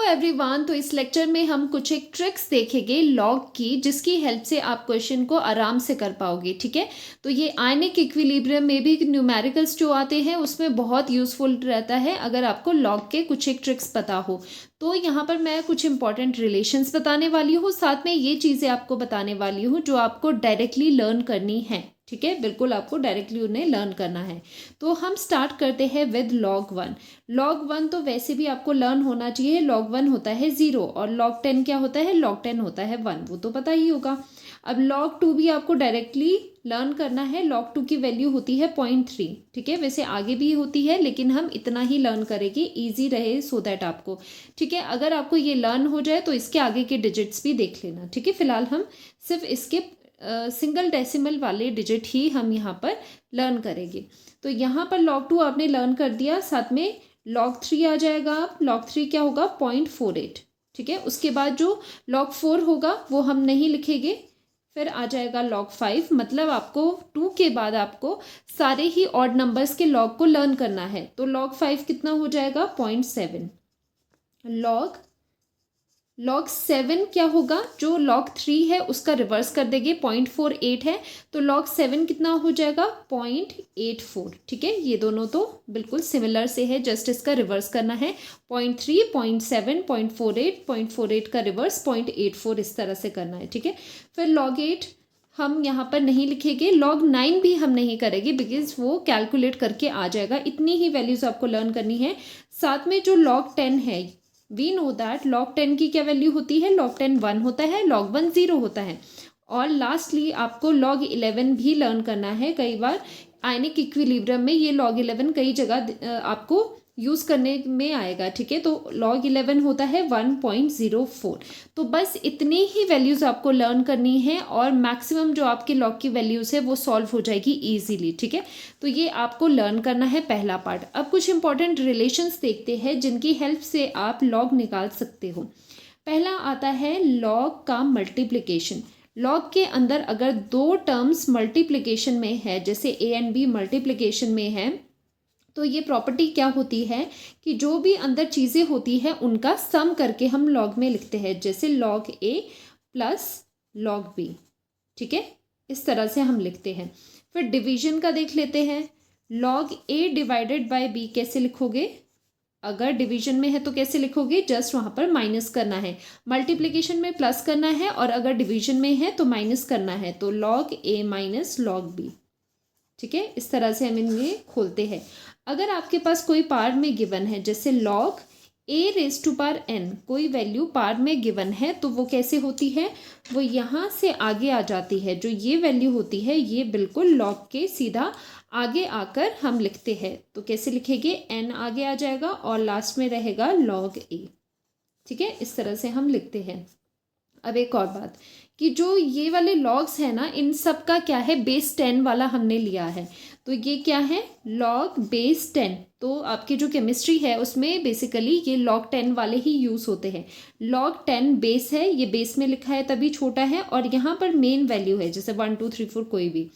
Everyone, तो इस lecture में हम कुछ एक ट्रिक्स देखेंगे लॉग की, जिसकी हेल्प से आप क्वेश्चन को आराम से कर पाओगे। ठीक है, तो ये आयनिक इक्विलिब्रियम में भी न्यूमेरिकल्स जो आते हैं उसमें बहुत यूजफुल रहता है अगर आपको लॉग के कुछ एक ट्रिक्स पता हो। तो यहाँ पर मैं कुछ इंपॉर्टेंट रिलेशंस बताने वाली हूँ, साथ में ये चीज़ें आपको बताने वाली हूँ जो आपको डायरेक्टली लर्न करनी है। ठीक है, बिल्कुल आपको डायरेक्टली उन्हें लर्न करना है। तो हम स्टार्ट करते हैं विद लॉग 1। लॉग 1 तो वैसे भी आपको लर्न होना चाहिए। लॉग 1 होता है 0 और लॉग 10 क्या होता है? लॉग 10 होता है 1, वो तो पता ही होगा। अब लॉग 2 भी आपको डायरेक्टली लर्न करना है। लॉग 2 की वैल्यू होती है 0.3। ठीक है, वैसे आगे भी होती है लेकिन हम इतना ही लर्न करेंगे, ईजी रहे सो दैट आपको। ठीक है, अगर आपको ये लर्न हो जाए तो इसके आगे के डिजिट्स भी देख लेना। ठीक है, फिलहाल हम सिर्फ इसके सिंगल डेसिमल वाले डिजिट ही हम यहाँ पर लर्न करेंगे। तो यहाँ पर log 2 आपने लर्न कर दिया, साथ में log 3 आ जाएगा। log 3 क्या होगा? 0.48। ठीक है, उसके बाद जो log 4 होगा वो हम नहीं लिखेंगे। फिर आ जाएगा log 5, मतलब आपको 2 के बाद आपको सारे ही ऑड नंबर्स के log को लर्न करना है। तो log 5 कितना हो जाएगा? 0.7। log 7 क्या होगा? जो log 3 है उसका रिवर्स कर देंगे, 0.48 है तो log 7 कितना हो जाएगा? 0.84। ठीक है, ये दोनों तो बिल्कुल सिमिलर से है, जस्ट इसका रिवर्स करना है। 0.3, 0.7, 0.48, 0.48 का रिवर्स 0.84 इस तरह से करना है। ठीक है, फिर log 8 हम यहाँ पर नहीं लिखेंगे। log 9 भी हम नहीं करेंगे बिकॉज वो कैलकुलेट करके आ जाएगा। इतनी ही वैल्यूज आपको लर्न करनी है। साथ में जो log 10 है, वी नो दैट log 10 की क्या वैल्यू होती है? log 10 1 होता है, log 1 0 होता है। और लास्टली आपको log 11 भी लर्न करना है। कई बार आयनिक इक्विलिब्रियम में ये log 11 कई जगह आपको यूज़ करने में आएगा। ठीक है, तो log 11 होता है 1.04। तो बस इतनी ही वैल्यूज़ आपको लर्न करनी है और मैक्सिमम जो आपके log की वैल्यूज़ है वो सॉल्व हो जाएगी ईजीली। ठीक है, तो ये आपको लर्न करना है पहला पार्ट। अब कुछ इंपॉर्टेंट रिलेशंस देखते हैं जिनकी हेल्प से आप log निकाल सकते हो। पहला आता है log का मल्टीप्लिकेशन। log के अंदर अगर दो टर्म्स मल्टीप्लिकेशन में है, जैसे a एंड b मल्टीप्लिकेशन में है, तो ये प्रॉपर्टी क्या होती है कि जो भी अंदर चीज़ें होती हैं उनका सम करके हम log में लिखते हैं, जैसे log a plus log b। ठीक है, इस तरह से हम लिखते हैं। फिर डिवीजन का देख लेते हैं। log a divided by b कैसे लिखोगे? अगर डिवीजन में है तो कैसे लिखोगे? जस्ट वहाँ पर माइनस करना है। मल्टीप्लिकेशन में प्लस करना है और अगर डिवीजन में है तो माइनस करना है, तो log a minus log b। ठीक है, इस तरह से हम इन्हें खोलते हैं। अगर आपके पास कोई पार में गिवन है, जैसे log a raise to power n, कोई वैल्यू पार में गिवन है, तो वो कैसे होती है? वो यहाँ से आगे आ जाती है। जो ये वैल्यू होती है ये बिल्कुल log के सीधा आगे आकर हम लिखते हैं। तो कैसे लिखेंगे? n आगे आ जाएगा और लास्ट में रहेगा log a। ठीक है, इस तरह से हम लिखते हैं। अब एक और बात कि जो ये वाले लॉग्स है ना, इन सब का क्या है? बेस 10 वाला हमने लिया है। तो ये क्या है? log base 10। तो आपकी जो केमिस्ट्री है उसमें बेसिकली ये log 10 वाले ही यूज़ होते हैं। log 10 बेस है, ये बेस में लिखा है तभी छोटा है, और यहाँ पर मेन वैल्यू है, जैसे 1 2 3 4 कोई भी,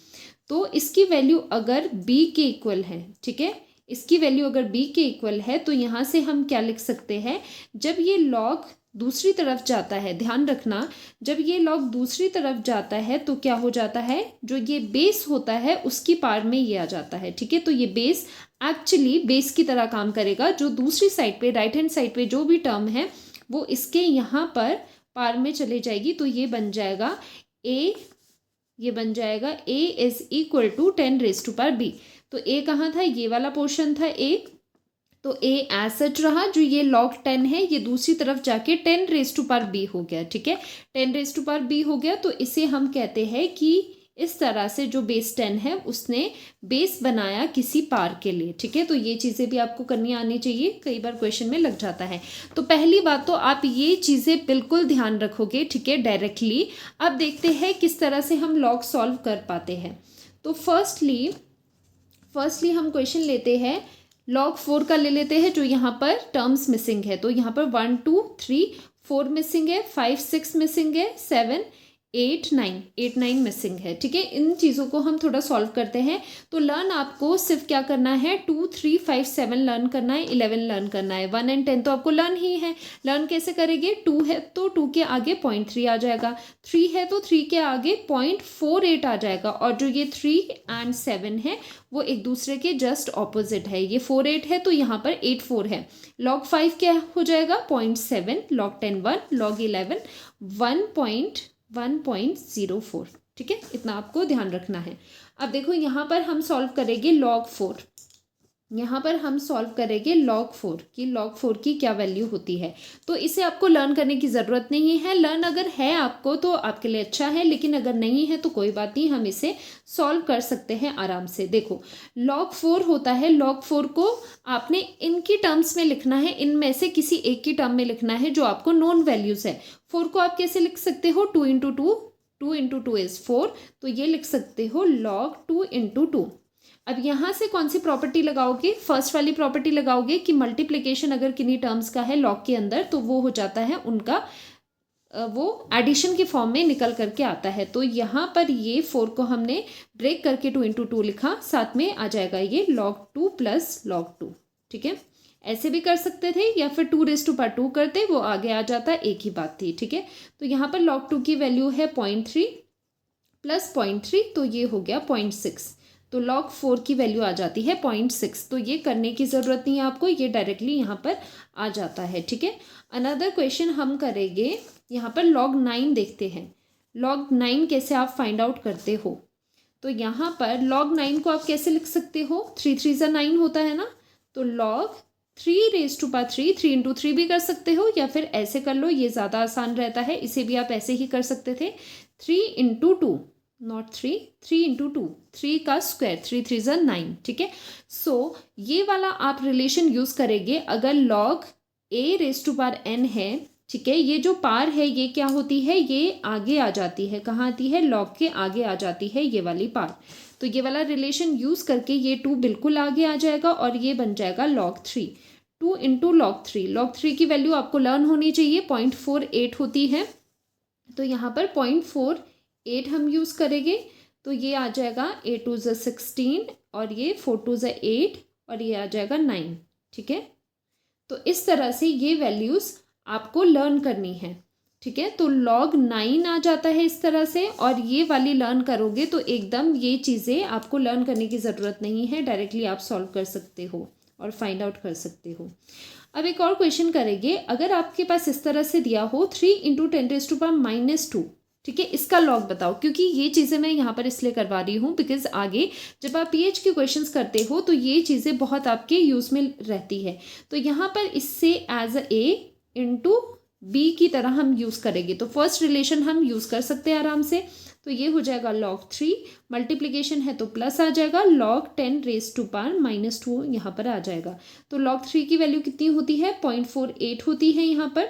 तो इसकी वैल्यू अगर b के इक्वल है, ठीक है, इसकी वैल्यू अगर b के इक्वल है, तो यहाँ से हम क्या लिख सकते हैं? जब ये log दूसरी तरफ जाता है, ध्यान रखना, जब ये log दूसरी तरफ जाता है तो क्या हो जाता है? जो ये बेस होता है उसकी पार में ये आ जाता है। ठीक है, तो ये बेस एक्चुअली बेस की तरह काम करेगा। जो दूसरी साइड पे, राइट हैंड साइड पे जो भी टर्म है वो इसके यहाँ पर पार में चले जाएगी। तो ये बन जाएगा a is equal to 10 raise to power b। तो a कहाँ था? ये वाला पोर्शन था a, तो a एज सच रहा। जो ये log 10 है ये दूसरी तरफ जाके 10 रेज टू पावर b हो गया। ठीक है, 10 रेज टू पावर b हो गया, तो इसे हम कहते हैं कि इस तरह से जो बेस 10 है उसने बेस बनाया किसी पार के लिए। ठीक है, तो ये चीज़ें भी आपको करनी आनी चाहिए, कई बार क्वेश्चन में लग जाता है। तो पहली बात तो आप ये चीज़ें बिल्कुल ध्यान रखोगे। ठीक है, डायरेक्टली। अब देखते हैं किस तरह से हम log सॉल्व कर पाते हैं। तो फर्स्टली हम क्वेश्चन लेते हैं, log 4 का ले लेते हैं, जो यहाँ पर टर्म्स मिसिंग है। तो यहाँ पर 1 2 3 4 मिसिंग है, 5 6 मिसिंग है, 7 8 9 मिसिंग है, ठीक है। इन चीज़ों को हम थोड़ा सॉल्व करते हैं। तो लर्न आपको सिर्फ क्या करना है, 2 3 5 7 लर्न करना है, 11 लर्न करना है, 1 and 10 तो आपको लर्न ही है। लर्न कैसे करेंगे, 2 है तो 2 के आगे 0.3 आ जाएगा, 3 है तो 3 के आगे 0.48 आ जाएगा, और जो ये 3 and 7 है वो एक दूसरे के जस्ट ऑपोजिट है। ये 48 है तो यहाँ पर 84 है। log 5 क्या हो जाएगा, 0.7, log 10 1, log 11 1.04, ठीक है। इतना आपको ध्यान रखना है। अब देखो यहाँ पर हम सॉल्व करेंगे log 4, यहाँ पर हम सॉल्व करेंगे log 4 कि log 4 की क्या वैल्यू होती है। तो इसे आपको लर्न करने की ज़रूरत नहीं है। लर्न अगर है आपको तो आपके लिए अच्छा है, लेकिन अगर नहीं है तो कोई बात नहीं, हम इसे सॉल्व कर सकते हैं आराम से। देखो log 4 होता है, log 4 को आपने इनकी टर्म्स में लिखना है, इनमें से किसी एक की टर्म में लिखना है जो आपको नॉन वैल्यूज़ है। 4 को आप कैसे लिख सकते हो, 2 इंटू 2 इज़ 4, तो ये लिख सकते हो log 2 इंटू 2। अब यहाँ से कौन सी प्रॉपर्टी लगाओगे, फर्स्ट वाली प्रॉपर्टी लगाओगे कि मल्टीप्लिकेशन अगर किन्हीं टर्म्स का है लॉग के अंदर तो वो हो जाता है उनका वो एडिशन की फॉर्म में निकल करके आता है। तो यहाँ पर ये 4 को हमने ब्रेक करके 2 इंटू 2 लिखा, साथ में आ जाएगा ये log 2 प्लस log 2, ठीक है। ऐसे भी कर सकते थे या फिर 2⁻² करते, वो आगे आ जाता, एक ही बात थी, ठीक है। तो यहाँ पर log 2 की वैल्यू है 0.3 प्लस 0.3, तो ये हो गया 0.6। तो log 4 की वैल्यू आ जाती है 0.6। तो ये करने की ज़रूरत नहीं है आपको, ये डायरेक्टली यहाँ पर आ जाता है, ठीक है। अनदर क्वेश्चन हम करेंगे, यहाँ पर log 9 देखते हैं। log 9 कैसे आप फाइंड आउट करते हो, तो यहाँ पर log 9 को आप कैसे लिख सकते हो, 3 3 ज़ा 9 होता है ना, तो log 3⁻3, 3 इंटू 3 भी कर सकते हो, या फिर ऐसे कर लो, ये ज़्यादा आसान रहता है, इसे भी आप ऐसे ही कर सकते थे, 3 इंटू 2, नॉट 3, 3 इंटू 2, 3 का स्क्वायर, 3 3 ज़ा 9, ठीक है। सो ये वाला आप रिलेशन यूज़ करेंगे अगर log a⁻n है, ठीक है। ये जो पार है ये क्या होती है, ये आगे आ जाती है, कहाँ आती है, log के आगे आ जाती है ये वाली पार। तो ये वाला रिलेशन यूज़ करके ये 2 बिल्कुल आगे आ जाएगा और ये बन जाएगा log 3, 2 इंटू log 3 की वैल्यू आपको लर्न होनी चाहिए, 0.48 होती है। तो यहाँ पर 0.48 हम यूज़ करेंगे, तो ये आ जाएगा 8 2 ज़ा 16 और ये 4 2 ज़ा 8 और ये आ जाएगा 9, ठीक है। तो इस तरह से ये वैल्यूज़ आपको लर्न करनी है, ठीक है। तो log 9 आ जाता है इस तरह से, और ये वाली लर्न करोगे तो एकदम ये चीज़ें आपको लर्न करने की ज़रूरत नहीं है, डायरेक्टली आप सॉल्व कर सकते हो और फाइंड आउट कर सकते हो। अब एक और क्वेश्चन करेंगे, अगर आपके पास इस तरह से दिया हो 3 इंटू 10⁻², ठीक है, इसका लॉग बताओ। क्योंकि ये चीज़ें मैं यहाँ पर इसलिए करवा रही हूँ बिकॉज आगे जब आप पीएच के क्वेश्चंस करते हो तो ये चीज़ें बहुत आपके यूज़ में रहती है। तो यहाँ पर इससे एज ए इंटू बी की तरह हम यूज़ करेंगे, तो फर्स्ट रिलेशन हम यूज़ कर सकते हैं आराम से। तो ये हो जाएगा log 3, मल्टीप्लीकेशन है तो प्लस आ जाएगा, log 10⁻² यहाँ पर आ जाएगा। तो log 3 की वैल्यू कितनी होती है, 0.48 होती है यहाँ पर।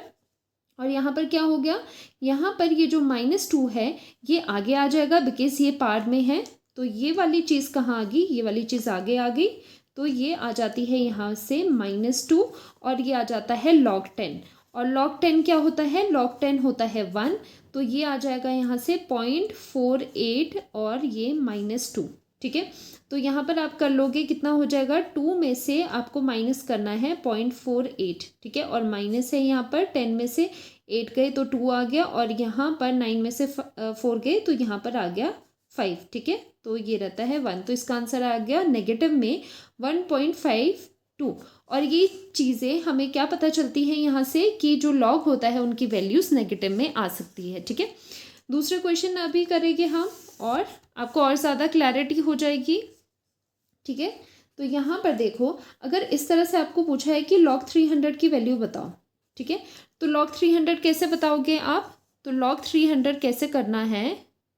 और यहाँ पर क्या हो गया, यहाँ पर ये जो -2 है ये आगे आ जाएगा बिकॉज ये पार में है। तो ये वाली चीज़ कहाँ आ गई, ये वाली चीज़ आगे आ गई, तो ये आ जाती है यहाँ से -2 और ये आ जाता है log 10। और log 10 क्या होता है, log 10 होता है 1, तो ये आ जाएगा यहाँ से 0.48 और ये -2, ठीक है। तो यहाँ पर आप कर लोगे, कितना हो जाएगा, 2 में से आपको माइनस करना है 0.48, ठीक है, और माइनस है यहाँ पर 10 में से 8 गए तो 2 आ गया, और यहाँ पर 9 में से 4 गए तो यहाँ पर आ गया 5, ठीक है। तो ये रहता है 1, तो इसका आंसर आ गया नेगेटिव में 1.52। और ये चीज़ें हमें क्या पता चलती है यहाँ से कि जो लॉग होता है उनकी वैल्यूज़ नेगेटिव में आ सकती है, ठीक है। दूसरे क्वेश्चन अभी करेंगे हम और आपको और ज़्यादा क्लैरिटी हो जाएगी, ठीक है। तो यहाँ पर देखो, अगर इस तरह से आपको पूछा है कि log 300 की वैल्यू बताओ, ठीक है, तो log 300 कैसे बताओगे आप, तो log 300 कैसे करना है,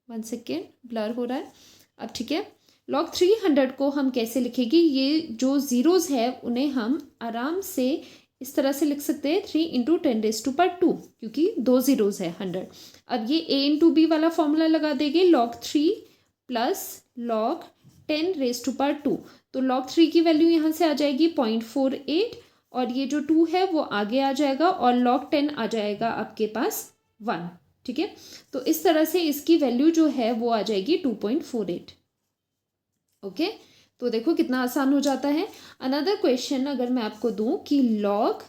1 सेकेंड ब्लर हो रहा है अब, ठीक है। log 300 को हम कैसे लिखेंगे, ये जो ज़ीरोज़ है उन्हें हम आराम से इस तरह से लिख सकते हैं 3 इंटू 10⁻², क्योंकि 2 ज़ीरोज़ है 100। अब ये a इंटू बी वाला फॉर्मूला लगा देंगे, log 3 प्लस log 10⁻², तो log 3 की वैल्यू यहाँ से आ जाएगी 0.48 और ये जो 2 है वो आगे आ जाएगा और log 10 आ जाएगा आपके पास 1, ठीक है। तो इस तरह से इसकी वैल्यू जो है वो आ जाएगी 2.48। ओके, तो देखो कितना आसान हो जाता है। अनदर क्वेश्चन अगर मैं आपको दूं कि log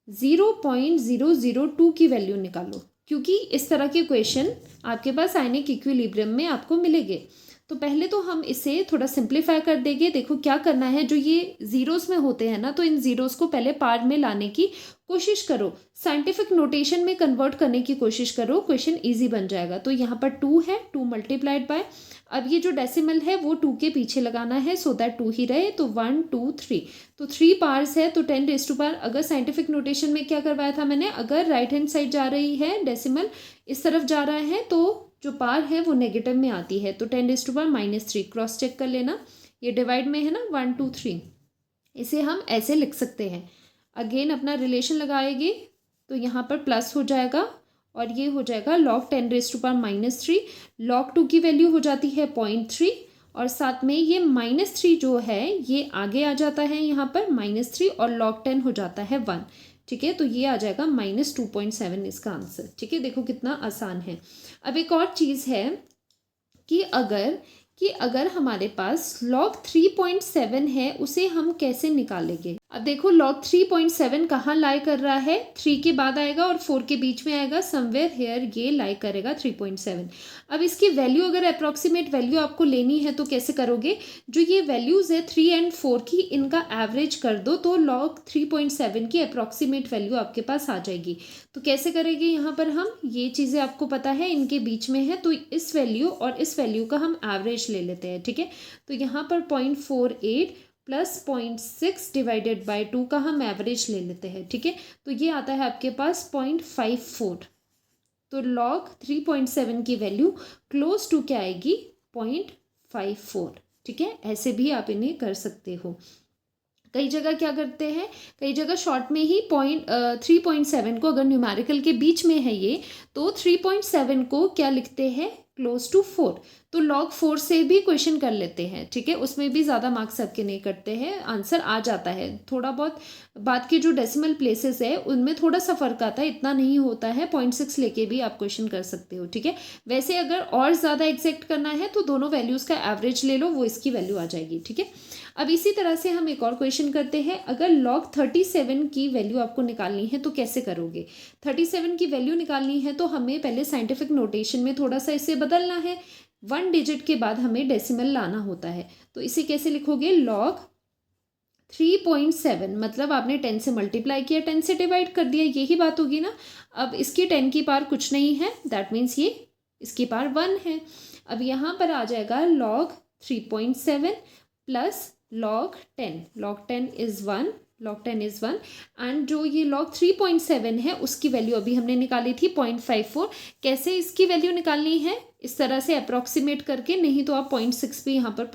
0.002 की वैल्यू निकालो, क्योंकि इस तरह के क्वेश्चन आपके पास आयनिक इक्विलिब्रियम में आपको मिलेंगे। तो पहले तो हम इसे थोड़ा सिंप्लीफाई कर देंगे। देखो क्या करना है, जो ये जीरोस में होते हैं ना, तो इन जीरोस को पहले पार्ट में लाने की कोशिश करो, साइंटिफिक नोटेशन में कन्वर्ट करने की कोशिश करो, क्वेश्चन इजी बन जाएगा। तो यहाँ पर 2 है, 2 मल्टीप्लाइड बाय, अब ये जो डेसिमल है वो 2 के पीछे लगाना है सो दैट 2 ही रहे। तो 1 2 3, तो 3 पार्स है, तो 10 रेज़ टू पावर। अगर साइंटिफिक नोटेशन में क्या करवाया था मैंने, अगर राइट हैंड साइड जा रही है डेसिमल इस तरफ जा रहा है तो जो पार है वो नेगेटिव में आती है, तो 10 raise to power -3 cross check कर लेना। ये डिवाइड में है ना 1 2 3, इसे हम ऐसे लिख सकते हैं। अगेन अपना रिलेशन लगाएंगे तो यहाँ पर प्लस हो जाएगा और ये हो जाएगा log 10 raise to power -3, log 2 की वैल्यू हो जाती है 0.3 और साथ में ये -3 जो है ये आगे आ जाता है यहाँ पर -3 और log 10 हो जाता है 1। ठीक है, तो ये आ जाएगा -2.7 इसका आंसर। ठीक है, देखो कितना आसान है। अब एक और चीज़ है कि अगर हमारे पास log 3.7 है उसे हम कैसे निकालेंगे। अब देखो log 3.7 कहाँ लाई कर रहा है, 3 के बाद आएगा और 4 के बीच में आएगा, समवेयर हेयर ये लाई करेगा 3.7। अब इसकी वैल्यू अगर अप्रॉक्सीमेट वैल्यू आपको लेनी है तो कैसे करोगे, जो ये वैल्यूज़ है 3 और 4 की, इनका एवरेज कर दो तो log 3.7 की अप्रॉक्सीमेट वैल्यू आपके पास आ जाएगी। तो कैसे करेंगे, यहाँ पर हम ये चीज़ें आपको पता है इनके बीच में है, तो इस वैल्यू और इस वैल्यू का हम एवरेज ले लेते हैं। ठीक है, तो यहाँ पर 0.48 प्लस 0.6 डिवाइडेड बाय 2 का हम एवरेज ले लेते हैं। ठीक है, तो ये आता है आपके पास 0.54। तो log 3.7 की वैल्यू क्लोज टू क्या आएगी, 0.54। ठीक है, ऐसे भी आप इन्हें कर सकते हो। कई जगह क्या करते हैं, कई जगह शॉर्ट में ही 3.7 को अगर न्यूमेरिकल के बीच में है ये, तो 3.7 को क्या लिखते हैं, क्लोज टू 4। तो log 4 से भी क्वेश्चन कर लेते हैं। ठीक है, उसमें भी ज़्यादा मार्क्स आपके नहीं कटते हैं, आंसर आ जाता है। थोड़ा बहुत बाद के जो डेसिमल प्लेसेस है उनमें थोड़ा सा फर्क आता है, इतना नहीं होता है, 0.6 लेके भी आप क्वेश्चन कर सकते हो। ठीक है, वैसे अगर और ज़्यादा एग्जैक्ट करना है तो दोनों वैल्यूज़ का एवरेज ले लो, वो इसकी वैल्यू आ जाएगी। ठीक है, अब इसी तरह से हम एक और क्वेश्चन करते हैं। अगर log 37 की वैल्यू आपको निकालनी है तो कैसे करोगे। 37 की वैल्यू निकालनी है तो हमें पहले साइंटिफिक नोटेशन में थोड़ा सा इसे बदलना है, 1 डिजिट के बाद हमें डेसिमल लाना होता है। तो इसे कैसे लिखोगे, log 3.7 मतलब आपने 10 से मल्टीप्लाई किया, 10 से डिवाइड कर दिया, यही बात होगी ना। अब इसकी 10 की पावर कुछ नहीं है, दैट मीन्स ये इसकी पावर 1 है। अब यहाँ पर आ जाएगा log 3.7 plus log 10 is 1, log 10 is 1 and जो ये log 3.7 है उसकी वैल्यू अभी हमने निकाली थी 0.54। कैसे इसकी वैल्यू निकालनी है, इस तरह से अप्रॉक्सीमेट करके, नहीं तो आप 0.6 भी यहाँ पर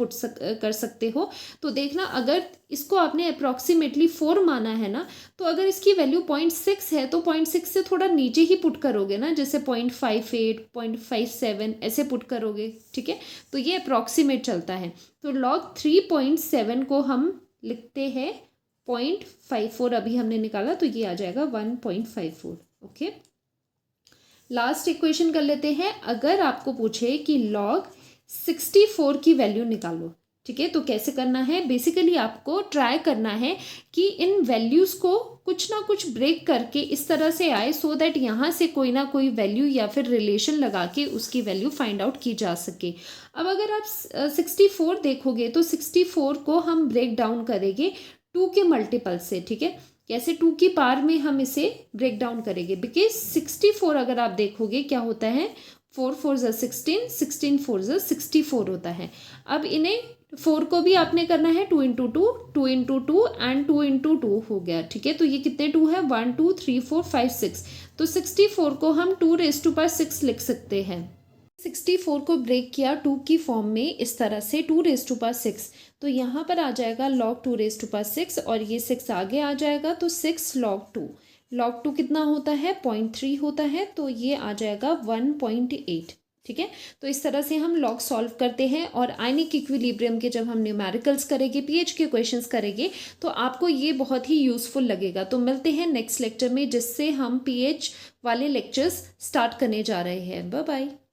कर सकते हो। तो देखना, अगर इसको आपने अप्रॉक्सीमेटली 4 माना है ना, तो अगर इसकी वैल्यू 0.6 है तो 0.6 से थोड़ा नीचे ही पुट करोगे ना, जैसे 0.58 0.57 ऐसे पुट करोगे। ठीक है, तो ये अप्रॉक्सीमेट चलता है। तो log 3.7 को हम लिखते हैं 0.54, अभी हमने निकाला तो ये आ जाएगा 1.54। ओके, लास्ट इक्वेशन कर लेते हैं। अगर आपको पूछे कि log 64 की वैल्यू निकालो, ठीक है, तो कैसे करना है, बेसिकली आपको ट्राई करना है कि इन वैल्यूज़ को कुछ ना कुछ ब्रेक करके इस तरह से आए सो दैट यहाँ से कोई ना कोई वैल्यू या फिर रिलेशन लगा के उसकी वैल्यू फाइंड आउट की जा सके। अब अगर आप 64 देखोगे तो 64 को हम ब्रेक डाउन करेंगे 2 के मल्टीपल से। ठीक है, कैसे, 2 की पावर में हम इसे ब्रेक डाउन करेंगे, बिकॉज 64 अगर आप देखोगे क्या होता है, 4 4 16, 16 4 64 होता है। अब इन्हें 4 को भी आपने करना है 2 इंटू 2, 2 इंटू 2 एंड 2 इंटू 2 हो गया। ठीक है, तो ये कितने 2 है, 1 2 3 4 5 6, तो 64 को हम 2 रेज़ टू पावर 6 लिख सकते हैं। 64 को ब्रेक किया 2 की फॉर्म में इस तरह से 2 रेज़ टू पावर 6, तो यहाँ पर आ जाएगा log 2 रेज़ टू पावर 6 और ये 6 आगे आ जाएगा, तो 6 log 2 कितना होता है, 0.3 होता है, तो ये आ जाएगा 1.8। ठीक है। तो इस तरह से हम लॉग सॉल्व करते हैं और आयनिक इक्विलिब्रियम के जब हम न्यूमेरिकल्स करेंगे, पीएच के क्वेश्चंस करेंगे, तो आपको ये बहुत ही यूजफुल लगेगा। तो मिलते हैं नेक्स्ट लेक्चर में, जिससे हम पीएच वाले लेक्चर्स स्टार्ट करने जा रहे हैं। Bye bye.